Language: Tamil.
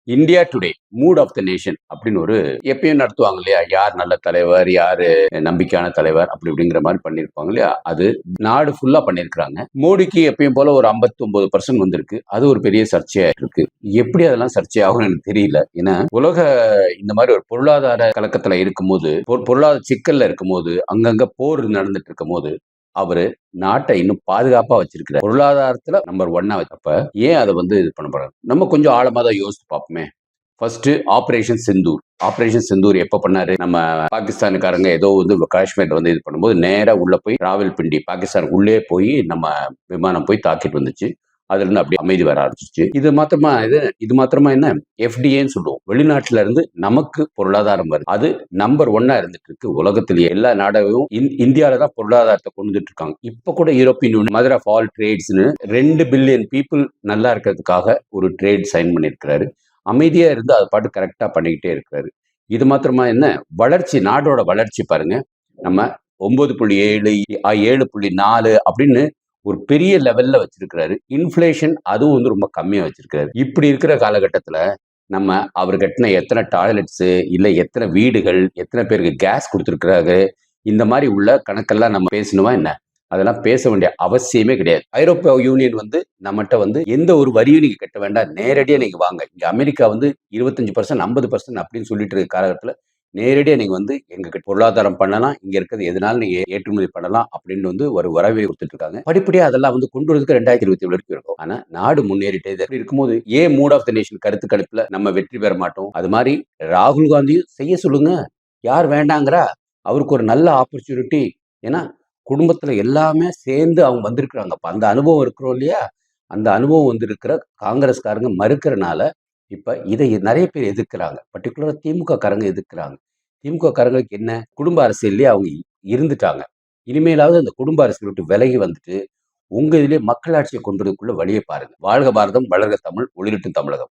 India today mood of the nation அப்படின்னு ஒரு எப்பயும் நடத்துவாங்க இல்லையா? யார் நல்ல தலைவர், யாரு நம்பிக்கையான தலைவர் அப்படி இப்படிங்கிற மாதிரி பண்ணியிருப்பாங்க இல்லையா? அது நாடு ஃபுல்லா பண்ணியிருக்கிறாங்க. மோடிக்கு எப்பயும் போல ஒரு 59% வந்திருக்கு. அது ஒரு பெரிய சர்ச்சையா இருக்கு. எப்படி அதெல்லாம் சர்ச்சையாகும்னு எனக்கு தெரியல. ஏன்னா உலக இந்த மாதிரி ஒரு பொருளாதார கலக்கத்துல இருக்கும்போது, பொருளாதார சிக்கல்ல இருக்கும்போது, அங்கங்க போர் நடந்துட்டு இருக்கும்போது, அவரு நாட்டை இன்னும் பாதுகாப்பா வச்சிருக்கிறார். பொருளாதாரத்துல நம்பர் 1 அப்ப ஏன் அதை இது பண்ண போறாங்க? நம்ம கொஞ்சம் ஆழமா தான் யோசிச்சு பார்ப்போமே. First operation Sindoor. Operation Sindoor எப்ப பண்ணாரு? நம்ம பாகிஸ்தானுக்காரங்க ஏதோ காஷ்மீர் இது பண்ணும்போது நேரா உள்ள போய் ராவல்பிண்டி பாகிஸ்தான் உள்ளே போய் நம்ம விமானம் போய் தாக்கிட்டு வந்துச்சு. அதுல இருந்து அப்படியே அமைதி வர ஆரம்பிச்சிச்சு. இது மாத்திரமா என்ன? எஃப்டிஏன்னு சொல்லுவோம். வெளிநாட்டுல இருந்து நமக்கு பொருளாதாரம் வருது. அது நம்பர் 1 இருந்துட்டு இருக்கு. உலகத்திலேயே எல்லா நாடையும் இந்தியாவில தான் பொருளாதாரத்தை கொண்டு வந்துட்டு இருக்காங்க. இப்ப கூட European Union mother of all ட்ரேட்ஸ்னு 2 பில்லியன் பீப்புள் நல்லா இருக்கிறதுக்காக ஒரு ட்ரேட் சைன் பண்ணியிருக்கிறாரு. அமைதியா இருந்து அதை பாட்டு கரெக்டா பண்ணிக்கிட்டே இருக்கிறாரு. இது மாத்திரமா என்ன? வளர்ச்சி, நாடோட வளர்ச்சி பாருங்க. நம்ம 9.7 7.4 அப்படின்னு ஒரு பெரிய லெவல்ல வச்சிருக்கிறாரு. இன்ஃபிளேஷன் அதுவும் ரொம்ப கம்மியா வச்சிருக்காரு. இப்படி இருக்கிற காலகட்டத்துல நம்ம அவர் கட்டின எத்தனை டாய்லெட்ஸ், இல்ல எத்தனை வீடுகள், எத்தனை பேருக்கு கேஸ் கொடுத்திருக்கிறாரு, இந்த மாதிரி உள்ள கணக்கெல்லாம் நம்ம பேசணுமா என்ன? அதெல்லாம் பேச வேண்டிய அவசியமே கிடையாது. ஐரோப்பிய யூனியன் நம்மகிட்ட எந்த ஒரு வரியும் நீங்க கட்ட வேண்டாம். நேரடியா நீங்க வாங்க. இங்க அமெரிக்கா 25% 50% அப்படின்னு சொல்லிட்டு இருக்க காலகட்டத்துல நேரடியா நீங்க எங்க கிட்ட பொருளாதாரம் பண்ணலாம். இங்க இருக்கிறது எதனாலும் நீங்க ஏற்றுமதி பண்ணலாம் அப்படின்னு ஒரு வரவை கொடுத்துட்டு இருக்காங்க. படிப்படியா அதெல்லாம் கொண்டு வரதுக்கு 2027 வரைக்கும் இருக்கும். ஆனா நாடு முன்னேறிட்டே இப்படி இருக்கும்போது ஏன் மூட் ஆஃப் த நேஷன் கருத்து கணிப்புல நம்ம வெற்றி பெற மாட்டோம்? அது மாதிரி ராகுல் காந்தியும் செய்ய சொல்லுங்க. யார் வேண்டாங்கிறா? அவருக்கு ஒரு நல்ல ஆப்பர்ச்சுனிட்டி. ஏன்னா குடும்பத்துல எல்லாமே சேர்ந்து அவங்க வந்திருக்கிறாங்க. அப்ப அந்த அனுபவம் இருக்கிறோம் இல்லையா? அந்த அனுபவம் இருக்கிற காங்கிரஸ்காரங்க மறுக்கிறனால இப்ப இதை நிறைய பேர் எதிர்க்கிறாங்க. பர்டிகுலரா திமுக காரங்க எதிர்க்கிறாங்க. திமுக காரங்களுக்கு என்ன? குடும்ப அரசியல்லயே அவங்க இருந்துட்டாங்க. இனிமேலாவது அந்த குடும்ப அரசியல் விட்டு விலகி வந்துட்டு உங்க இதுலயே மக்களாட்சியை கொண்டு வரதுக்குள்ள வழியை பாருங்க. வாழ்க பாரதம், வளர்க தமிழ், ஒளிரட்டும் தமிழகம்.